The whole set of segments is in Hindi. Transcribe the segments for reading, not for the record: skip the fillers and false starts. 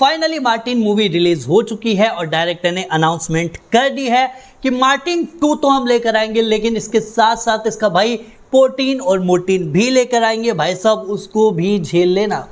फाइनली मार्टिन मूवी रिलीज हो चुकी है और डायरेक्टर ने अनाउंसमेंट कर दी है कि मार्टिन 2 तो हम लेकर आएंगे, लेकिन इसके साथ साथ इसका भाई पोर्टीन और मोर्टीन भी लेकर आएंगे। भाई साहब उसको भी झेल लेना।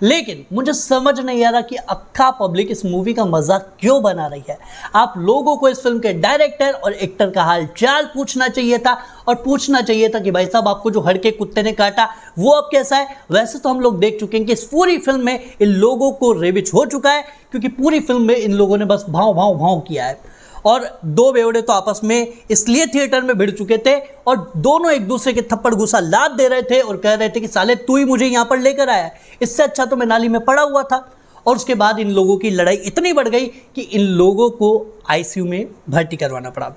लेकिन मुझे समझ नहीं आ रहा कि अक्खा पब्लिक इस मूवी का मजाक क्यों बना रही है। आप लोगों को इस फिल्म के डायरेक्टर और एक्टर का हाल चाल पूछना चाहिए था, और पूछना चाहिए था कि भाई साहब आपको जो हड़के कुत्ते ने काटा वो अब कैसा है। वैसे तो हम लोग देख चुके हैं कि इस पूरी फिल्म में इन लोगों को रेबिच हो चुका है, क्योंकि पूरी फिल्म में इन लोगों ने बस भाव भाव भाव किया है। और 2 बेवड़े तो आपस में इसलिए थिएटर में भिड़ चुके थे और दोनों एक दूसरे के थप्पड़ घुसा लाद दे रहे थे और कह रहे थे कि साले तू ही मुझे यहाँ पर लेकर आया, इससे अच्छा तो मैं नाली में पड़ा हुआ था। और उसके बाद इन लोगों की लड़ाई इतनी बढ़ गई कि इन लोगों को आईसीयू में भर्ती करवाना पड़ा।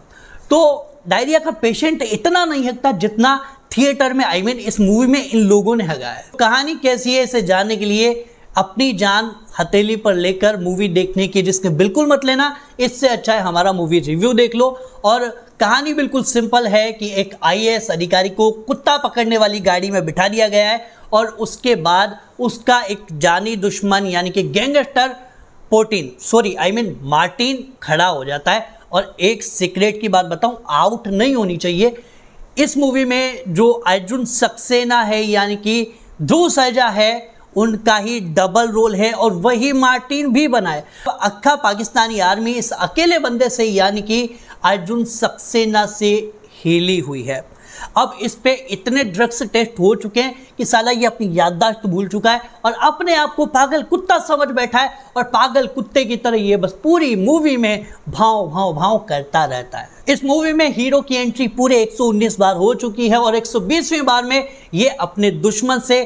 तो डायरिया का पेशेंट इतना नहीं हकता जितना थिएटर में इस मूवी में इन लोगों ने हगाया है। कहानी कैसी है इसे जानने के लिए अपनी जान हथेली पर लेकर मूवी देखने की रिस्क बिल्कुल मत लेना। इससे अच्छा है हमारा मूवी रिव्यू देख लो। और कहानी बिल्कुल सिंपल है कि एक आईएएस अधिकारी को कुत्ता पकड़ने वाली गाड़ी में बिठा दिया गया है और उसके बाद उसका एक जानी दुश्मन यानी कि गैंगस्टर मार्टिन खड़ा हो जाता है। और एक सीक्रेट की बात बताऊं, आउट नहीं होनी चाहिए। इस मूवी में जो अर्जुन सक्सेना है यानी कि ध्रुव सर्जा है, उनका ही डबल रोल है और वही मार्टिन भी बनाए। अक्खा पाकिस्तानी आर्मी इस अकेले बंदे से यानी कि अर्जुन सक्सेना से हिली हुई है। अब इस पे इतने ड्रग्स टेस्ट हो चुके हैं कि साला ये अपनी याददाश्त भूल चुका है और अपने आप को पागल कुत्ता समझ बैठा है और पागल कुत्ते की तरह ये बस पूरी मूवी में भाव भाव भाव करता रहता है। इस मूवी में हीरो की एंट्री पूरे 119 बार हो चुकी है और 120वीं बार में ये अपने दुश्मन से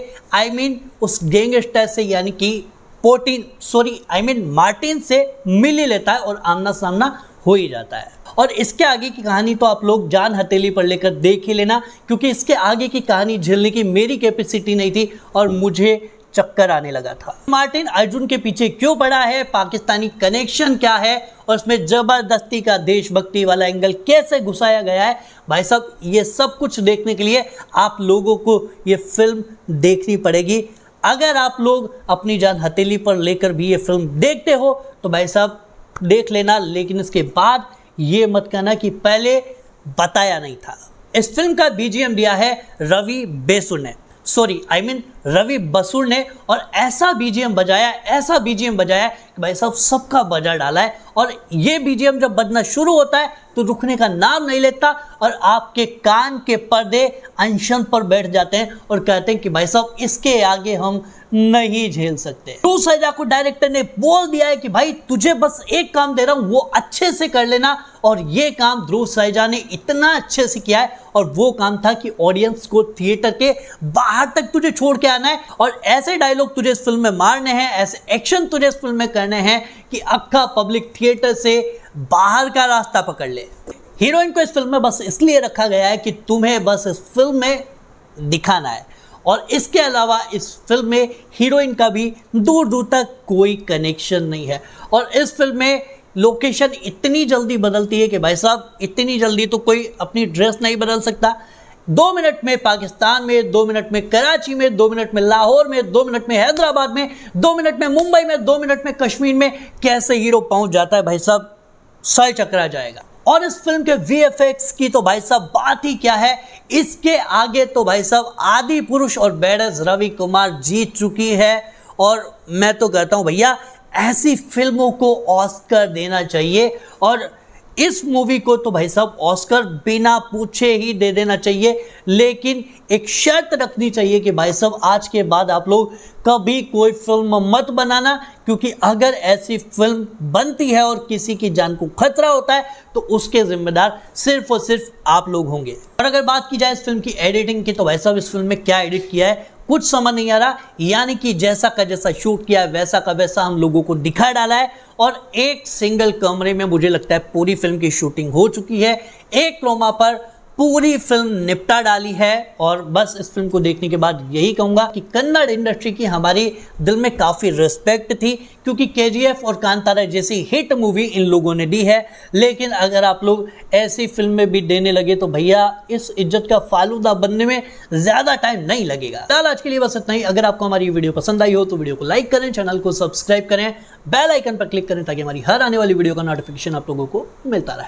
उस गैंगस्टर से यानी कि मार्टिन से मिल ही लेता है और आमना सामना हो ही जाता है। और इसके आगे की कहानी तो आप लोग जान हथेली पर लेकर देख ही लेना, क्योंकि इसके आगे की कहानी झेलने की मेरी कैपेसिटी नहीं थी और मुझे चक्कर आने लगा था। मार्टिन अर्जुन के पीछे क्यों पड़ा है, पाकिस्तानी कनेक्शन क्या है और उसमें जबरदस्ती का देशभक्ति वाला एंगल कैसे घुसाया गया है, भाई साहब ये सब कुछ देखने के लिए आप लोगों को ये फिल्म देखनी पड़ेगी। अगर आप लोग अपनी जान हथेली पर लेकर भी ये फिल्म देखते हो तो भाई साहब देख लेना, लेकिन इसके बाद ये मत कहना कि पहले बताया नहीं था। इस फिल्म का बीजीएम दिया है रवि बसूर ने और ऐसा बीजीएम बजाया कि भाई साहब सबका बजा डाला है। और ये बीजीएम जब बजना शुरू होता है तो रुकने का नाम नहीं लेता और आपके कान के पर्दे अनशन पर बैठ जाते हैं और कहते हैं कि भाई साहब इसके आगे हम नहीं झेल सकते। ध्रुव सर्जा को डायरेक्टर ने बोल दिया है कि भाई तुझे बस एक काम दे रहा हूं, वो अच्छे से कर लेना। और ये काम ध्रुव सर्जा ने इतना अच्छे से किया है और वो काम था कि ऑडियंस को थिएटर के बाहर तक तुझे छोड़ के आना है और ऐसे डायलॉग तुझे इस फिल्म में मारने हैं, ऐसे एक्शन तुझे इस फिल्म में करने हैं कि अक्खा पब्लिक थिएटर से बाहर का रास्ता पकड़ ले। हीरोइन को इस फिल्म में बस इसलिए रखा गया है कि तुम्हें बस इस फिल्म में दिखाना है और इसके अलावा इस फिल्म में हीरोइन का भी दूर दूर तक कोई कनेक्शन नहीं है। और इस फिल्म में लोकेशन इतनी जल्दी बदलती है कि भाई साहब इतनी जल्दी तो कोई अपनी ड्रेस नहीं बदल सकता। 2 मिनट में पाकिस्तान में, 2 मिनट में कराची में, 2 मिनट में लाहौर में, 2 मिनट में हैदराबाद में, 2 मिनट में मुंबई में, 2 मिनट में कश्मीर में कैसे हीरो पहुंच जाता है भाई साहब, सर चकरा जाएगा। और इस फिल्म के वीएफएक्स की तो भाई साहब बात ही क्या है, इसके आगे तो भाई साहब आदि पुरुष और बेडस रवि कुमार जीत चुकी है। और मैं तो कहता हूं भैया ऐसी फिल्मों को ऑस्कर देना चाहिए और इस मूवी को तो भाई साहब ऑस्कर बिना पूछे ही दे देना चाहिए। लेकिन एक शर्त रखनी चाहिए कि भाई साहब आज के बाद आप लोग कभी कोई फिल्म मत बनाना, क्योंकि अगर ऐसी फिल्म बनती है और किसी की जान को खतरा होता है तो उसके जिम्मेदार सिर्फ और सिर्फ आप लोग होंगे। और अगर बात की जाए इस फिल्म की एडिटिंग की तो भाई साहब इस फिल्म में क्या एडिट किया है कुछ समझ नहीं आ रहा, यानी कि जैसा का जैसा शूट किया है वैसा का वैसा हम लोगों को दिखा डाला है। और एक सिंगल कमरे में मुझे लगता है पूरी फिल्म की शूटिंग हो चुकी है। एक क्रोमा पर पूरी फिल्म निपटा डाली है। और बस इस फिल्म को देखने के बाद यही कहूंगा कि कन्नड़ इंडस्ट्री की हमारी दिल में काफी रिस्पेक्ट थी, क्योंकि केजीएफ और कांतारा जैसी हिट मूवी इन लोगों ने दी है। लेकिन अगर आप लोग ऐसी फिल्में भी देने लगे तो भैया इस इज्जत का फालूदा बनने में ज्यादा टाइम नहीं लगेगा। फिलहाल आज के लिए बस इतना ही। अगर आपको हमारी ये वीडियो पसंद आई हो तो वीडियो को लाइक करें, चैनल को सब्सक्राइब करें, बेल आइकन पर क्लिक करें ताकि हमारी हर आने वाली वीडियो का नोटिफिकेशन आप लोगों को मिलता रहे।